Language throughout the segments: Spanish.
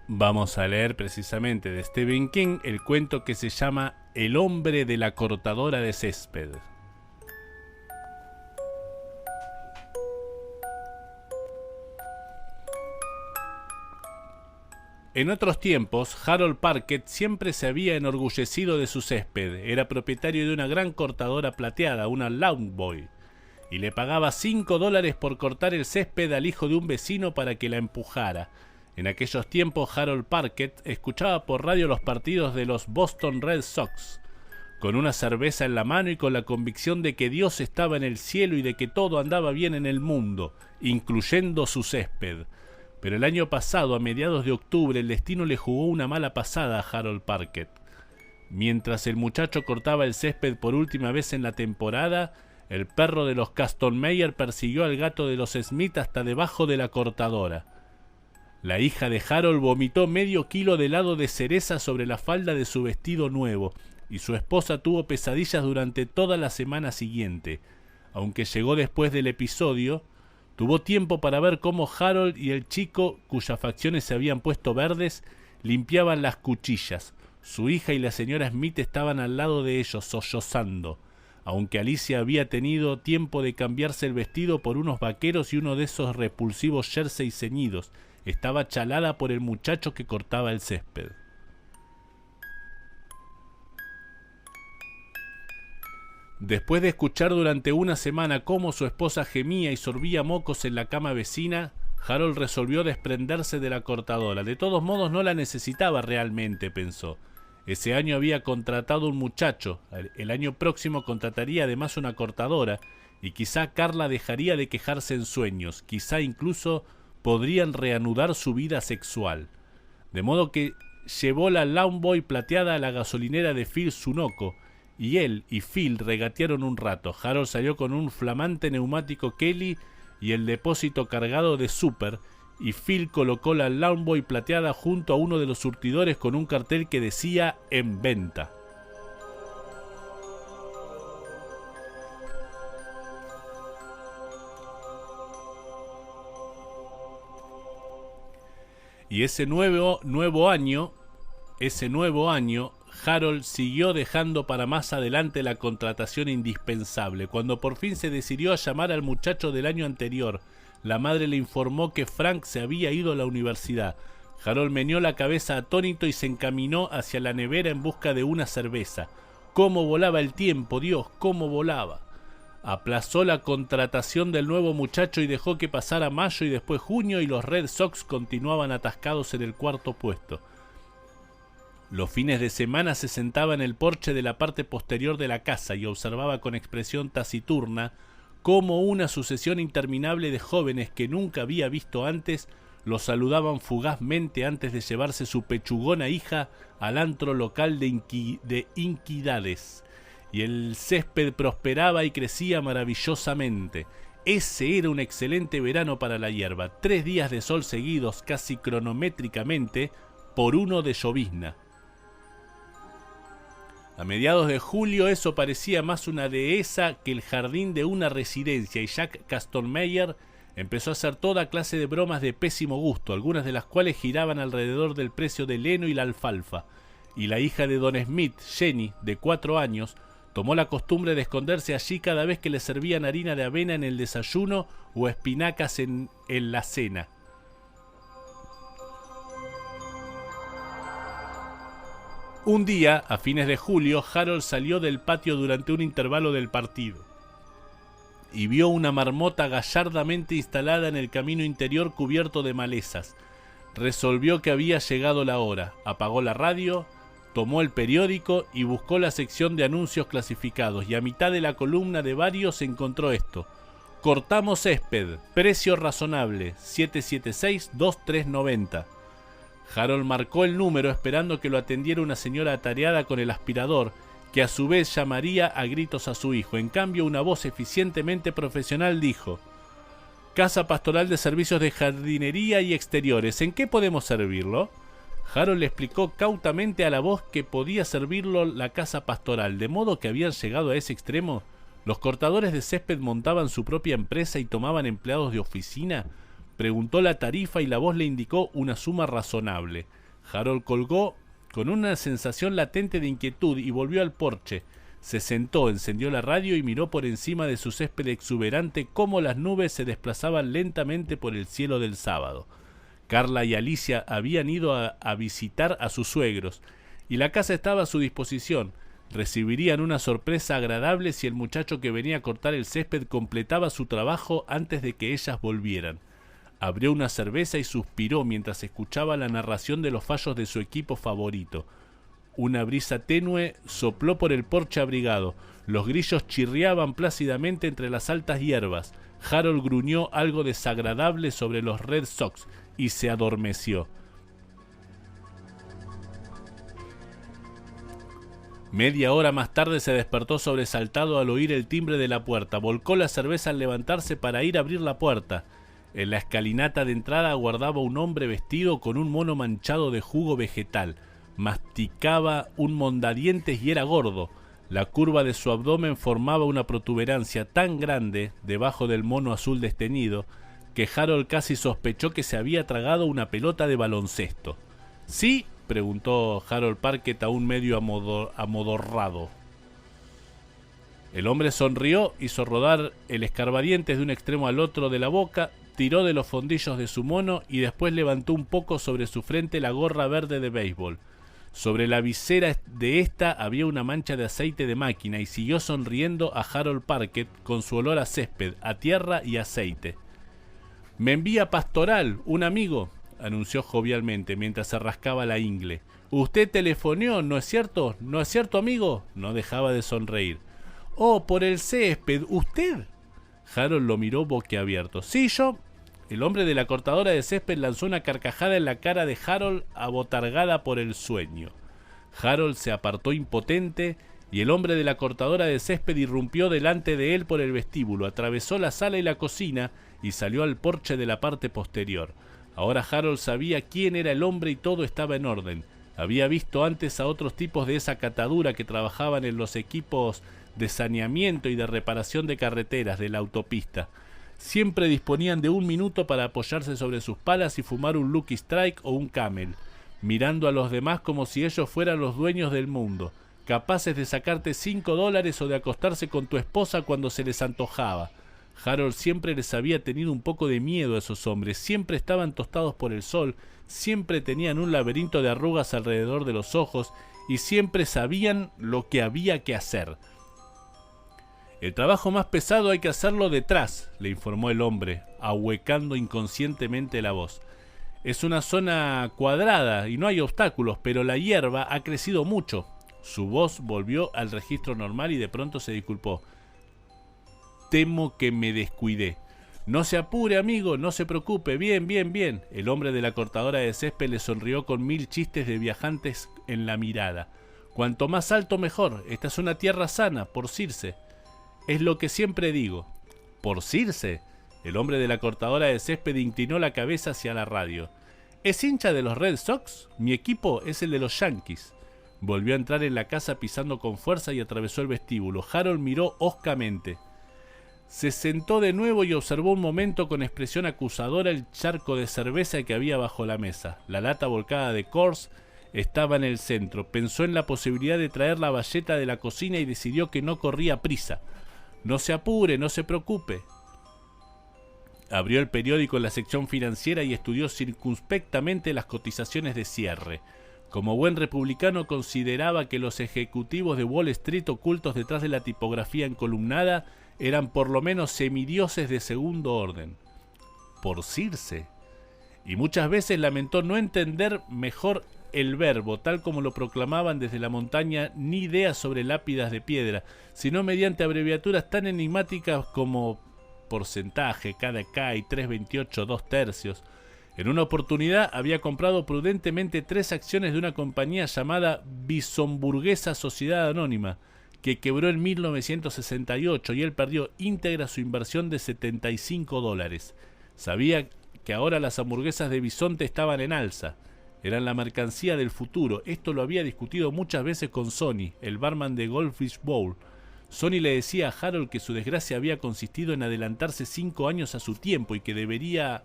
Vamos a leer precisamente de Stephen King el cuento que se llama El hombre de la cortadora de césped. En otros tiempos, Harold Parkett siempre se había enorgullecido de su césped. Era propietario de una gran cortadora plateada, una Lawnboy, y le pagaba $5 por cortar el césped al hijo de un vecino para que la empujara. En aquellos tiempos, Harold Parkett escuchaba por radio los partidos de los Boston Red Sox, con una cerveza en la mano y con la convicción de que Dios estaba en el cielo y de que todo andaba bien en el mundo, incluyendo su césped. Pero el año pasado, a mediados de octubre, el destino le jugó una mala pasada a Harold Parkett. Mientras el muchacho cortaba el césped por última vez en la temporada, el perro de los Castonmeyer persiguió al gato de los Smith hasta debajo de la cortadora. La hija de Harold vomitó medio kilo de helado de cereza sobre la falda de su vestido nuevo, y su esposa tuvo pesadillas durante toda la semana siguiente. Aunque llegó después del episodio, tuvo tiempo para ver cómo Harold y el chico, cuyas facciones se habían puesto verdes, limpiaban las cuchillas. Su hija y la señora Smith estaban al lado de ellos, sollozando, aunque Alicia había tenido tiempo de cambiarse el vestido por unos vaqueros y uno de esos repulsivos jersey ceñidos. Estaba chalada por el muchacho que cortaba el césped. Después de escuchar durante una semana cómo su esposa gemía y sorbía mocos en la cama vecina, Harold resolvió desprenderse de la cortadora. De todos modos no la necesitaba realmente, pensó. Ese año había contratado un muchacho, el año próximo contrataría además una cortadora, y quizá Carla dejaría de quejarse en sueños, quizá incluso podrían reanudar su vida sexual. De modo que llevó la Lawnboy plateada a la gasolinera de Phil Sunoco, y él y Phil regatearon un rato. Harold salió con un flamante neumático Kelly y el depósito cargado de Super, y Phil colocó la Lawnboy plateada junto a uno de los surtidores con un cartel que decía "En venta". Y ese nuevo año, Harold siguió dejando para más adelante la contratación indispensable. Cuando por fin se decidió a llamar al muchacho del año anterior, la madre le informó que Frank se había ido a la universidad. Harold meneó la cabeza atónito y se encaminó hacia la nevera en busca de una cerveza. ¡Cómo volaba el tiempo, Dios! ¡Cómo volaba! Aplazó la contratación del nuevo muchacho y dejó que pasara mayo y después junio, y los Red Sox continuaban atascados en el cuarto puesto. Los fines de semana se sentaba en el porche de la parte posterior de la casa y observaba con expresión taciturna cómo una sucesión interminable de jóvenes que nunca había visto antes lo saludaban fugazmente antes de llevarse su pechugona hija al antro local de Inquidades. Y el césped prosperaba y crecía maravillosamente. Ese era un excelente verano para la hierba. 3 días de sol seguidos, casi cronométricamente, por uno de llovizna. A mediados de julio eso parecía más una dehesa que el jardín de una residencia, y Jack Castonmeyer empezó a hacer toda clase de bromas de pésimo gusto, algunas de las cuales giraban alrededor del precio del heno y la alfalfa. Y la hija de Don Smith, Jenny, de 4 años, tomó la costumbre de esconderse allí cada vez que le servían harina de avena en el desayuno o espinacas en la cena. Un día, a fines de julio, Harold salió del patio durante un intervalo del partido y vio una marmota gallardamente instalada en el camino interior cubierto de malezas. Resolvió que había llegado la hora, apagó la radio, tomó el periódico y buscó la sección de anuncios clasificados, y a mitad de la columna de varios encontró esto: cortamos césped, precio razonable, 776-2390. Harold marcó el número esperando que lo atendiera una señora atareada con el aspirador, que a su vez llamaría a gritos a su hijo. En cambio, una voz eficientemente profesional dijo: Casa Pastoral de Servicios de Jardinería y Exteriores, ¿en qué podemos servirlo? Harold le explicó cautamente a la voz que podía servirlo la casa pastoral, de modo que habían llegado a ese extremo. ¿Los cortadores de césped montaban su propia empresa y tomaban empleados de oficina? preguntó la tarifa y la voz le indicó una suma razonable. Harold colgó con una sensación latente de inquietud y volvió al porche. Se sentó, encendió la radio y miró por encima de su césped exuberante cómo las nubes se desplazaban lentamente por el cielo del sábado. Carla y Alicia habían ido a visitar a sus suegros, y la casa estaba a su disposición. Recibirían una sorpresa agradable si el muchacho que venía a cortar el césped completaba su trabajo antes de que ellas volvieran. Abrió una cerveza y suspiró mientras escuchaba la narración de los fallos de su equipo favorito. Una brisa tenue sopló por el porche abrigado. Los grillos chirriaban plácidamente entre las altas hierbas. Harold gruñó algo desagradable sobre los Red Sox y se adormeció. Media hora más tarde se despertó sobresaltado al oír el timbre de la puerta. Volcó la cerveza al levantarse para ir a abrir la puerta. En la escalinata de entrada aguardaba un hombre vestido con un mono manchado de jugo vegetal. Masticaba un mondadientes y era gordo. La curva de su abdomen formaba una protuberancia tan grande debajo del mono azul desteñido que Harold casi sospechó que se había tragado una pelota de baloncesto. ¿Sí?, preguntó Harold Parkett aún medio amodorrado. El hombre sonrió, hizo rodar el escarbadientes de un extremo al otro de la boca, tiró de los fondillos de su mono y después levantó un poco sobre su frente la gorra verde de béisbol. Sobre la visera de esta había una mancha de aceite de máquina y siguió sonriendo a Harold Parkett con su olor a césped, a tierra y aceite. «Me envía Pastoral, un amigo», anunció jovialmente mientras se rascaba la ingle. «Usted telefoneó, ¿no es cierto? ¿No es cierto, amigo?». No dejaba de sonreír. «Oh, por el césped, ¿usted?». Harold lo miró boquiabierto. «Sí, yo». El hombre de la cortadora de césped lanzó una carcajada en la cara de Harold, abotargada por el sueño. Harold se apartó impotente y el hombre de la cortadora de césped irrumpió delante de él por el vestíbulo, atravesó la sala y la cocina y salió al porche de la parte posterior. Ahora Harold sabía quién era el hombre y todo estaba en orden. Había visto antes a otros tipos de esa catadura que trabajaban en los equipos de saneamiento y de reparación de carreteras de la autopista. Siempre disponían de un minuto para apoyarse sobre sus palas y fumar un Lucky Strike o un Camel, mirando a los demás como si ellos fueran los dueños del mundo, capaces de sacarte $5 o de acostarse con tu esposa cuando se les antojaba. Harold siempre les había tenido un poco de miedo a esos hombres, siempre estaban tostados por el sol, siempre tenían un laberinto de arrugas alrededor de los ojos y siempre sabían lo que había que hacer. «El trabajo más pesado hay que hacerlo detrás», le informó el hombre, ahuecando inconscientemente la voz. «Es una zona cuadrada y no hay obstáculos, pero la hierba ha crecido mucho». Su voz volvió al registro normal y de pronto se disculpó. «Temo que me descuidé». «No se apure, amigo, no se preocupe, bien, bien, bien». El hombre de la cortadora de césped le sonrió con 1000 chistes de viajantes en la mirada. «Cuanto más alto mejor, esta es una tierra sana, por Circe». «Es lo que siempre digo». «¿Por Circe?». El hombre de la cortadora de césped inclinó la cabeza hacia la radio. «¿Es hincha de los Red Sox? Mi equipo es el de los Yankees». Volvió a entrar en la casa pisando con fuerza y atravesó el vestíbulo. Harold miró hoscamente. Se sentó de nuevo y observó un momento con expresión acusadora el charco de cerveza que había bajo la mesa. La lata volcada de Coors estaba en el centro. Pensó en la posibilidad de traer la bayeta de la cocina y decidió que no corría prisa. «No se apure, no se preocupe». Abrió el periódico en la sección financiera y estudió circunspectamente las cotizaciones de cierre. Como buen republicano consideraba que los ejecutivos de Wall Street ocultos detrás de la tipografía encolumnada eran por lo menos semidioses de segundo orden. «Por Circe». Y muchas veces lamentó no entender mejor el verbo, tal como lo proclamaban desde la montaña, ni ideas sobre lápidas de piedra, sino mediante abreviaturas tan enigmáticas como porcentaje, cada K y 3/28, 2/3. En una oportunidad había comprado prudentemente 3 acciones de una compañía llamada Bisonburguesa Sociedad Anónima, que quebró en 1968 y él perdió íntegra su inversión de $75. Sabía que ahora las hamburguesas de bisonte estaban en alza. Eran la mercancía del futuro. Esto lo había discutido muchas veces con Sonny, el barman de Goldfish Bowl. Sonny le decía a Harold que su desgracia había consistido en adelantarse 5 años a su tiempo y que debería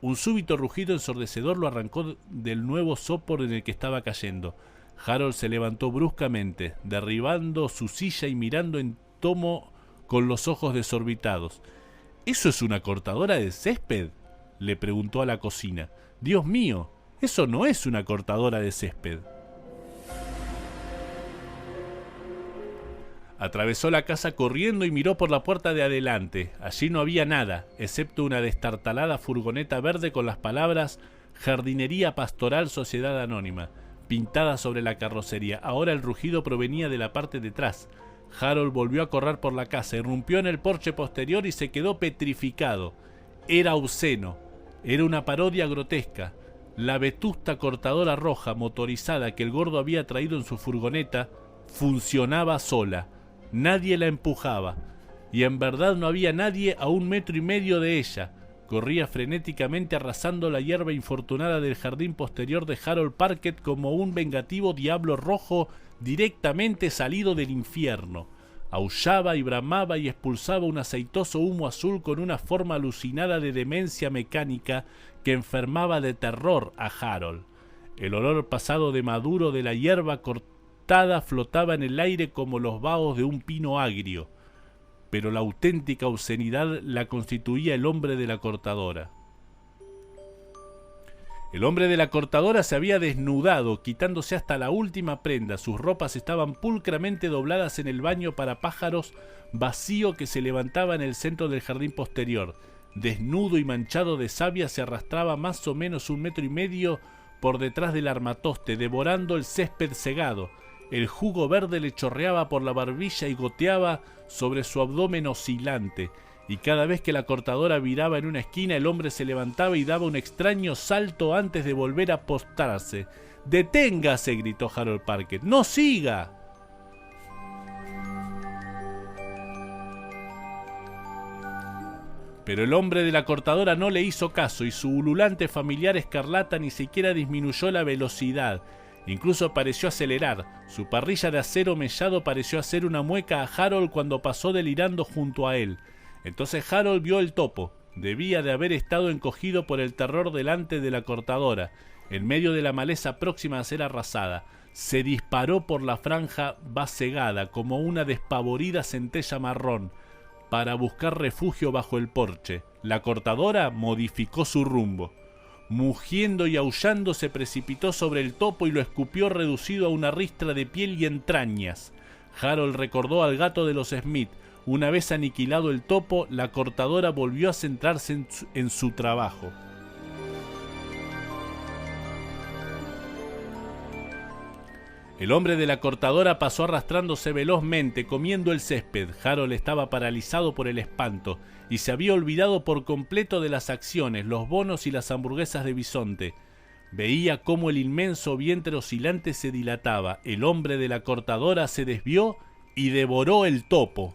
Un súbito rugido ensordecedor lo arrancó del nuevo sopor en el que estaba cayendo. Harold se levantó bruscamente, derribando su silla y mirando en Tomo con los ojos desorbitados. ¿Eso es una cortadora de césped?, le preguntó a la cocina. Dios mío, eso no es una cortadora de césped. Atravesó la casa corriendo y miró por la puerta de adelante. Allí no había nada, excepto una destartalada furgoneta verde con las palabras Jardinería Pastoral Sociedad Anónima, pintada sobre la carrocería. Ahora el rugido provenía de la parte de atrás. Harold volvió a correr por la casa, irrumpió en el porche posterior y se quedó petrificado. Era obsceno, era una parodia grotesca. La vetusta cortadora roja motorizada que el gordo había traído en su furgoneta funcionaba sola. Nadie la empujaba, y en verdad no había nadie a 1,5 metros de ella. Corría frenéticamente arrasando la hierba infortunada del jardín posterior de Harold Parkett como un vengativo diablo rojo directamente salido del infierno. Aullaba y bramaba y expulsaba un aceitoso humo azul con una forma alucinada de demencia mecánica que enfermaba de terror a Harold. El olor pasado de maduro de la hierba cortada flotaba en el aire como los vaos de un pino agrio, pero la auténtica obscenidad la constituía el hombre de la cortadora. El hombre de la cortadora se había desnudado, quitándose hasta la última prenda. Sus ropas estaban pulcramente dobladas en el baño para pájaros vacío que se levantaba en el centro del jardín posterior. Desnudo y manchado de savia, se arrastraba más o menos 1,5 metros por detrás del armatoste, devorando el césped segado. El jugo verde le chorreaba por la barbilla y goteaba sobre su abdomen oscilante, y cada vez que la cortadora viraba en una esquina, el hombre se levantaba y daba un extraño salto antes de volver a postrarse. ¡Deténgase!, gritó Harold Parkett. ¡No siga! Pero el hombre de la cortadora no le hizo caso, y su ululante familiar escarlata ni siquiera disminuyó la velocidad. Incluso pareció acelerar. Su parrilla de acero mellado pareció hacer una mueca a Harold cuando pasó delirando junto a él. Entonces Harold vio el topo. Debía de haber estado encogido por el terror delante de la cortadora, en medio de la maleza próxima a ser arrasada. Se disparó por la franja vasegada como una despavorida centella marrón para buscar refugio bajo el porche. La cortadora modificó su rumbo. Mugiendo y aullando se precipitó sobre el topo y lo escupió reducido a una ristra de piel y entrañas. Harold recordó al gato de los Smith. Una vez aniquilado el topo, la cortadora volvió a centrarse en su trabajo. El hombre de la cortadora pasó arrastrándose velozmente, comiendo el césped. Harold estaba paralizado por el espanto y se había olvidado por completo de las acciones, los bonos y las hamburguesas de bisonte. Veía cómo el inmenso vientre oscilante se dilataba. El hombre de la cortadora se desvió y devoró el topo.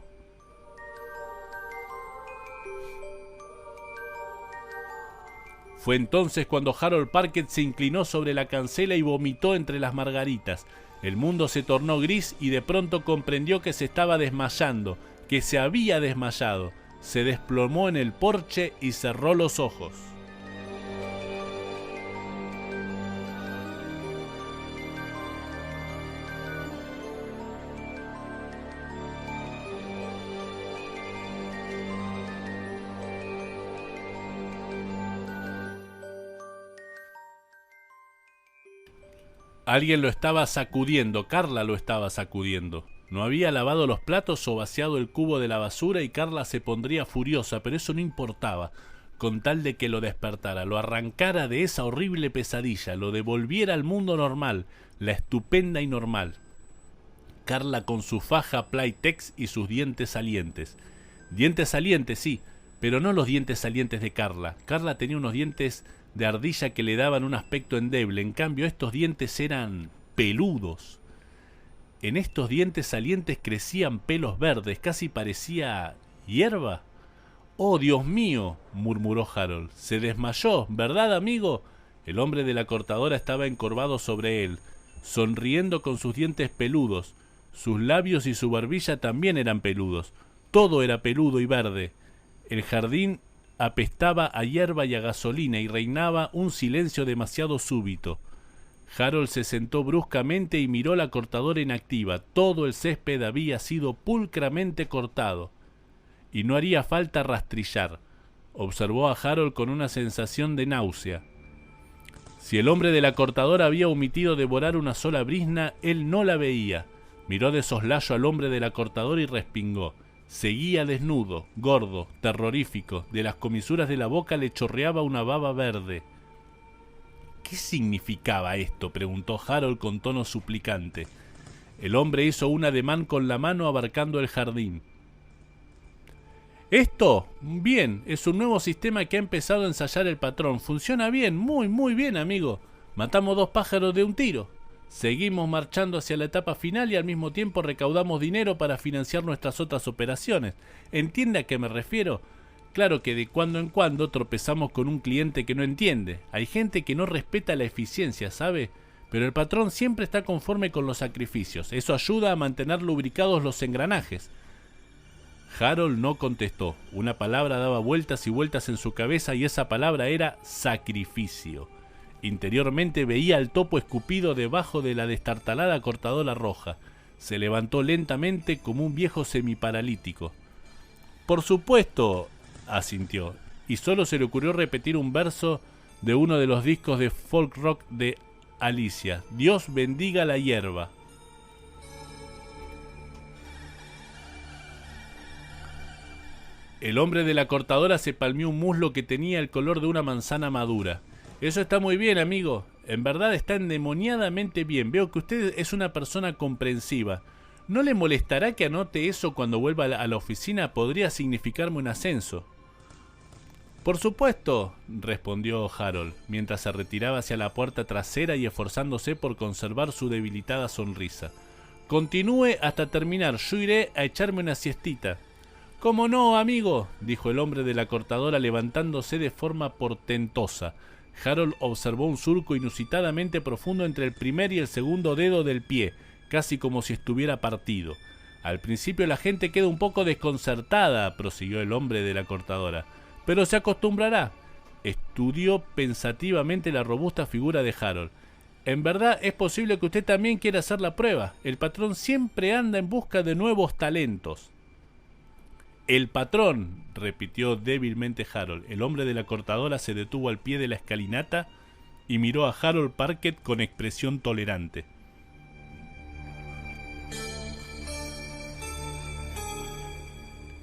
Fue entonces cuando Harold Parkett se inclinó sobre la cancela y vomitó entre las margaritas. El mundo se tornó gris y de pronto comprendió que se estaba desmayando, que se había desmayado. Se desplomó en el porche y cerró los ojos. Alguien lo estaba sacudiendo, Carla lo estaba sacudiendo. No había lavado los platos o vaciado el cubo de la basura y Carla se pondría furiosa, pero eso no importaba, con tal de que lo despertara, lo arrancara de esa horrible pesadilla, lo devolviera al mundo normal, la estupenda y normal. Carla con su faja Playtex y sus dientes salientes. Dientes salientes, sí, pero no los dientes salientes de Carla. Carla tenía unos dientes de ardilla que le daban un aspecto endeble. En cambio, estos dientes eran peludos. En estos dientes salientes crecían pelos verdes, casi parecía hierba. «Oh, Dios mío», murmuró Harold. «Se desmayó, ¿verdad, amigo?» El hombre de la cortadora estaba encorvado sobre él, sonriendo con sus dientes peludos. Sus labios y su barbilla también eran peludos. Todo era peludo y verde. El jardín apestaba a hierba y a gasolina y reinaba un silencio demasiado súbito. Harold se sentó bruscamente y miró la cortadora inactiva. Todo el césped había sido pulcramente cortado. Y no haría falta rastrillar, observó a Harold con una sensación de náusea. Si el hombre de la cortadora había omitido devorar una sola brizna, él no la veía. Miró de soslayo al hombre de la cortadora y respingó. Seguía desnudo, gordo, terrorífico. De las comisuras de la boca le chorreaba una baba verde. ¿Qué significaba esto?, preguntó Harold con tono suplicante. El hombre hizo un ademán con la mano abarcando el jardín. Esto, bien, es un nuevo sistema que ha empezado a ensayar el patrón. Funciona bien, muy bien, amigo. Matamos 2 pájaros de un tiro. Seguimos marchando hacia la etapa final y al mismo tiempo recaudamos dinero para financiar nuestras otras operaciones. ¿Entiende a qué me refiero? Claro que de cuando en cuando tropezamos con un cliente que no entiende. Hay gente que no respeta la eficiencia, ¿sabe? Pero el patrón siempre está conforme con los sacrificios. Eso ayuda a mantener lubricados los engranajes. Harold no contestó. Una palabra daba vueltas y vueltas en su cabeza y esa palabra era sacrificio. Interiormente veía al topo escupido debajo de la destartalada cortadora roja. Se levantó lentamente como un viejo semiparalítico. Por supuesto, asintió, y solo se le ocurrió repetir un verso de uno de los discos de folk rock de Alicia. Dios bendiga la hierba. El hombre de la cortadora se palmeó un muslo que tenía el color de una manzana madura. Eso está muy bien, amigo. En verdad está endemoniadamente bien. Veo que usted es una persona comprensiva. ¿No le molestará que anote eso cuando vuelva a la oficina? Podría significarme un ascenso. Por supuesto, respondió Harold, mientras se retiraba hacia la puerta trasera y esforzándose por conservar su debilitada sonrisa. Continúe hasta terminar. Yo iré a echarme una siestita. «¿Cómo no, amigo?», dijo el hombre de la cortadora levantándose de forma portentosa. Harold observó un surco inusitadamente profundo entre el primer y el segundo dedo del pie, casi como si estuviera partido. «Al principio la gente queda un poco desconcertada», prosiguió el hombre de la cortadora, «pero se acostumbrará». Estudió pensativamente la robusta figura de Harold. «En verdad es posible que usted también quiera hacer la prueba. El patrón siempre anda en busca de nuevos talentos». «El patrón», repitió débilmente Harold. El hombre de la cortadora se detuvo al pie de la escalinata y miró a Harold Parkett con expresión tolerante.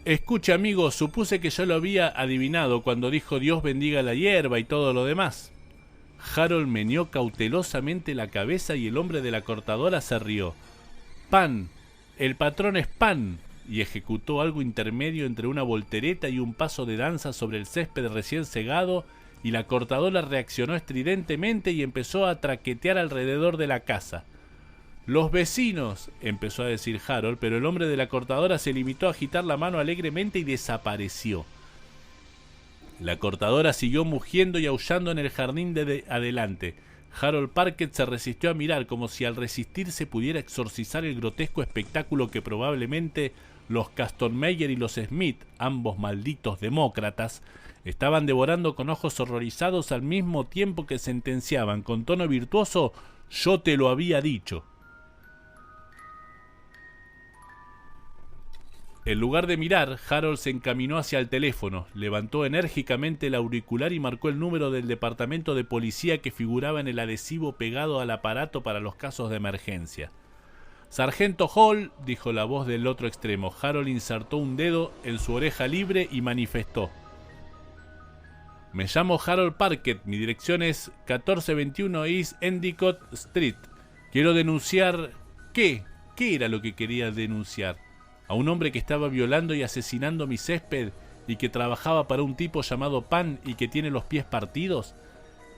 «Escuche, amigo, supuse que yo lo había adivinado cuando dijo Dios bendiga la hierba y todo lo demás». Harold meneó cautelosamente la cabeza y el hombre de la cortadora se rió. «Pan. El patrón es Pan», y ejecutó algo intermedio entre una voltereta y un paso de danza sobre el césped recién segado, y la cortadora reaccionó estridentemente y empezó a traquetear alrededor de la casa. «Los vecinos», empezó a decir Harold, pero el hombre de la cortadora se limitó a agitar la mano alegremente y desapareció. La cortadora siguió mugiendo y aullando en el jardín de adelante. Harold Parkett se resistió a mirar, como si al resistirse pudiera exorcizar el grotesco espectáculo que probablemente los Castonmeyer y los Smith, ambos malditos demócratas, estaban devorando con ojos horrorizados al mismo tiempo que sentenciaban con tono virtuoso: «Yo te lo había dicho». En lugar de mirar, Harold se encaminó hacia el teléfono, levantó enérgicamente el auricular y marcó el número del departamento de policía que figuraba en el adhesivo pegado al aparato para los casos de emergencia. «Sargento Hall», dijo la voz del otro extremo. Harold insertó un dedo en su oreja libre y manifestó: «Me llamo Harold Parkett, mi dirección es 1421 East Endicott Street. Quiero denunciar...» ¿Qué? ¿Qué era lo que quería denunciar? ¿A un hombre que estaba violando y asesinando mi césped y que trabajaba para un tipo llamado Pan y que tiene los pies partidos?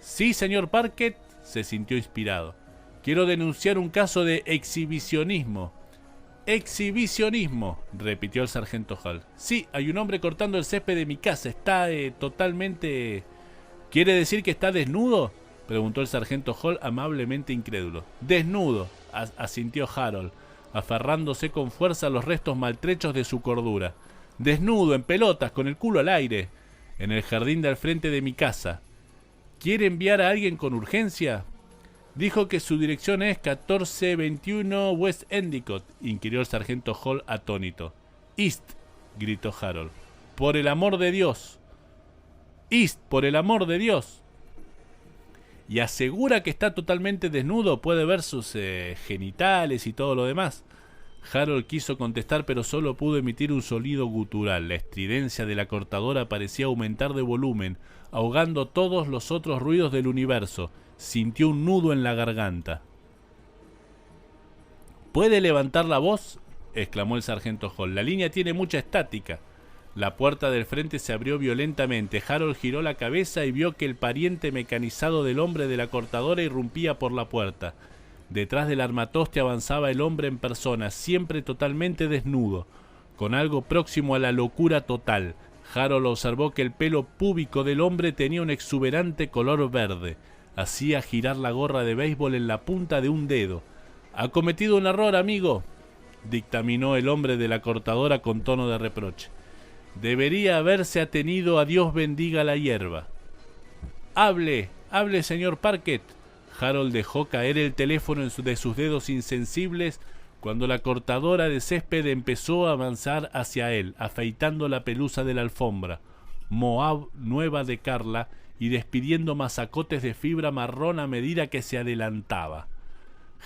«Sí, señor Parkett», se sintió inspirado. «Quiero denunciar un caso de exhibicionismo». «Exhibicionismo», repitió el sargento Hall. «Sí, hay un hombre cortando el césped de mi casa. Está totalmente...» «¿Quiere decir que está desnudo?», preguntó el sargento Hall amablemente incrédulo. «Desnudo», asintió Harold, aferrándose con fuerza a los restos maltrechos de su cordura. «Desnudo, en pelotas, con el culo al aire». en el jardín del frente de mi casa. ¿Quiere enviar a alguien con urgencia? Dijo que su dirección es 1421 West Endicott, inquirió el sargento Hall atónito. East, gritó Harold. Por el amor de Dios. East, por el amor de Dios. Y asegura que está totalmente desnudo, puede ver sus genitales y todo lo demás. Harold quiso contestar, pero solo pudo emitir un sonido gutural. La estridencia de la cortadora parecía aumentar de volumen, ahogando todos los otros ruidos del universo. Sintió un nudo en la garganta. ¿Puede levantar la voz?, exclamó el sargento Hall. La línea tiene mucha estática. La puerta del frente se abrió violentamente. Harold giró la cabeza y vio que el pariente mecanizado del hombre de la cortadora irrumpía por la puerta. Detrás del armatoste avanzaba el hombre en persona, siempre totalmente desnudo, con algo próximo a la locura total. Harold observó que el pelo púbico del hombre tenía un exuberante color verde. Hacía girar la gorra de béisbol en la punta de un dedo. «Ha cometido un error, amigo», dictaminó el hombre de la cortadora con tono de reproche. «Debería haberse atenido a Dios bendiga la hierba». «Hable, hable, señor Parkett». Harold dejó caer el teléfono de sus dedos insensibles cuando la cortadora de césped empezó a avanzar hacia él, afeitando la pelusa de la alfombra, Moab nueva de Carla, y despidiendo masacotes de fibra marrón a medida que se adelantaba.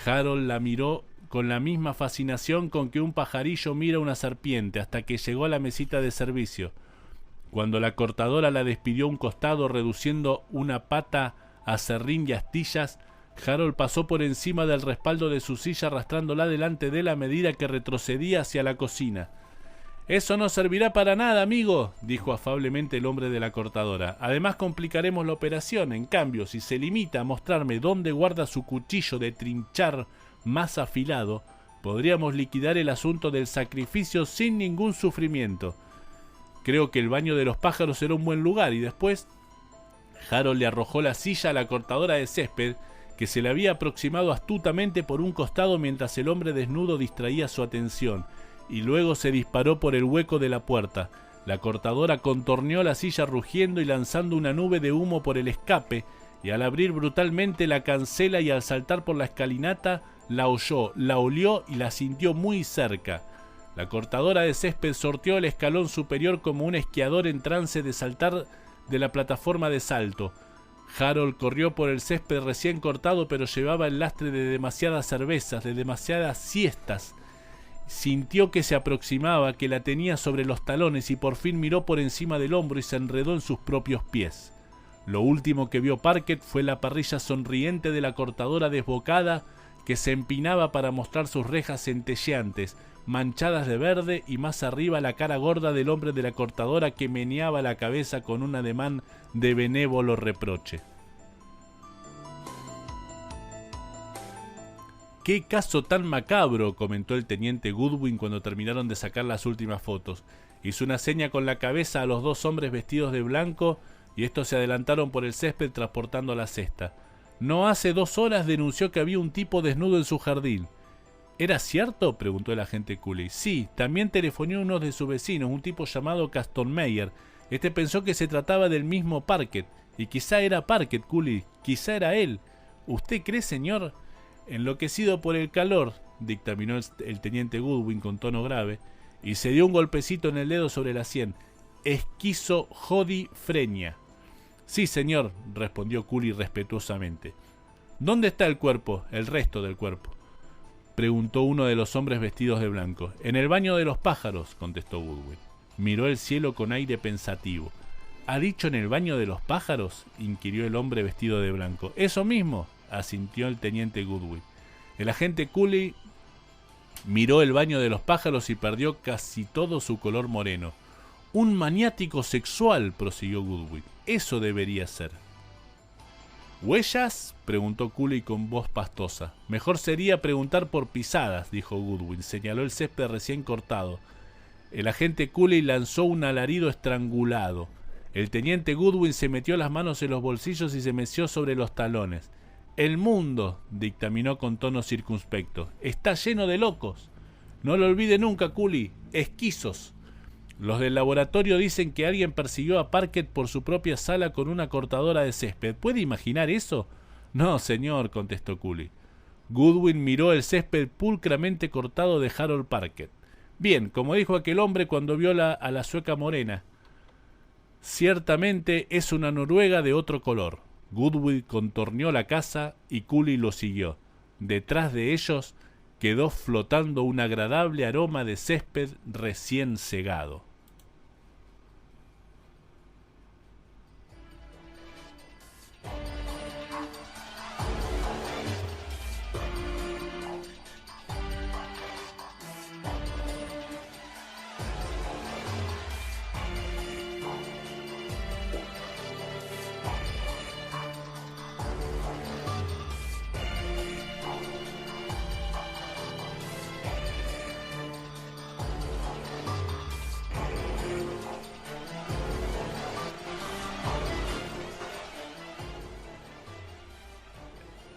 Harold la miró con la misma fascinación con que un pajarillo mira una serpiente, hasta que llegó a la mesita de servicio. Cuando la cortadora la despidió a un costado, reduciendo una pata a serrín y astillas, Harold pasó por encima del respaldo de su silla, arrastrándola delante de él a medida que retrocedía hacia la cocina. «Eso no servirá para nada, amigo», dijo afablemente el hombre de la cortadora. «Además complicaremos la operación. En cambio, si se limita a mostrarme dónde guarda su cuchillo de trinchar más afilado, podríamos liquidar el asunto del sacrificio sin ningún sufrimiento. Creo que el baño de los pájaros será un buen lugar». Y después Harold le arrojó la silla a la cortadora de césped, que se le había aproximado astutamente por un costado mientras el hombre desnudo distraía su atención, y luego se disparó por el hueco de la puerta. La cortadora contorneó la silla rugiendo y lanzando una nube de humo por el escape, y al abrir brutalmente la cancela y al saltar por la escalinata, la oyó, la olió y la sintió muy cerca. La cortadora de césped sorteó el escalón superior como un esquiador en trance de saltar de la plataforma de salto. Harold corrió por el césped recién cortado, pero llevaba el lastre de demasiadas cervezas, de demasiadas siestas. Sintió que se aproximaba, que la tenía sobre los talones, y por fin miró por encima del hombro y se enredó en sus propios pies. Lo último que vio Parkett fue la parrilla sonriente de la cortadora desbocada, que se empinaba para mostrar sus rejas centelleantes, manchadas de verde, y más arriba la cara gorda del hombre de la cortadora, que meneaba la cabeza con un ademán de benévolo reproche. «¡Qué caso tan macabro!», comentó el teniente Goodwin cuando terminaron de sacar las últimas fotos. Hizo una seña con la cabeza a los dos hombres vestidos de blanco, y estos se adelantaron por el césped transportando la cesta. «No hace 2 horas denunció que había un tipo desnudo en su jardín». «¿Era cierto?», preguntó el agente Cooley. «Sí, también telefoneó a uno de sus vecinos, un tipo llamado Caston Meyer. Este pensó que se trataba del mismo Parkett. Y quizá era Parkett, Cooley. Quizá era él. ¿Usted cree, señor?». «Enloquecido por el calor», dictaminó el teniente Goodwin con tono grave, y se dio un golpecito en el dedo sobre la sien. «Esquizofrenia». «Sí, señor», respondió Cooley respetuosamente. «¿Dónde está el cuerpo, el resto del cuerpo?», preguntó uno de los hombres vestidos de blanco. «En el baño de los pájaros», contestó Goodwin. Miró el cielo con aire pensativo. «¿Ha dicho en el baño de los pájaros?», inquirió el hombre vestido de blanco. «Eso mismo», asintió el teniente Goodwin. El agente Cooley miró el baño de los pájaros y perdió casi todo su color moreno. «Un maniático sexual», prosiguió Goodwin. «Eso debería ser». «¿Huellas?», preguntó Cooley con voz pastosa. «Mejor sería preguntar por pisadas», dijo Goodwin. Señaló el césped recién cortado. El agente Cooley lanzó un alarido estrangulado. El teniente Goodwin se metió las manos en los bolsillos y se meció sobre los talones. «El mundo», dictaminó con tono circunspecto, «está lleno de locos. No lo olvide nunca, Cooley. Esquizos». Los del laboratorio dicen que alguien persiguió a Parkett por su propia sala con una cortadora de césped. ¿Puede imaginar eso? No, señor, contestó Cooley. Goodwin miró el césped pulcramente cortado de Harold Parkett. Bien, como dijo aquel hombre cuando vio a la sueca morena. Ciertamente es una noruega de otro color. Goodwin contorneó la casa y Cooley lo siguió. Detrás de ellos quedó flotando un agradable aroma de césped recién segado.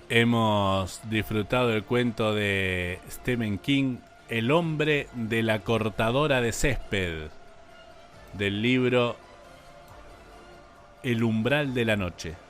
Hemos disfrutado del cuento de Stephen King, El hombre de la cortadora de césped, del libro El umbral de la noche.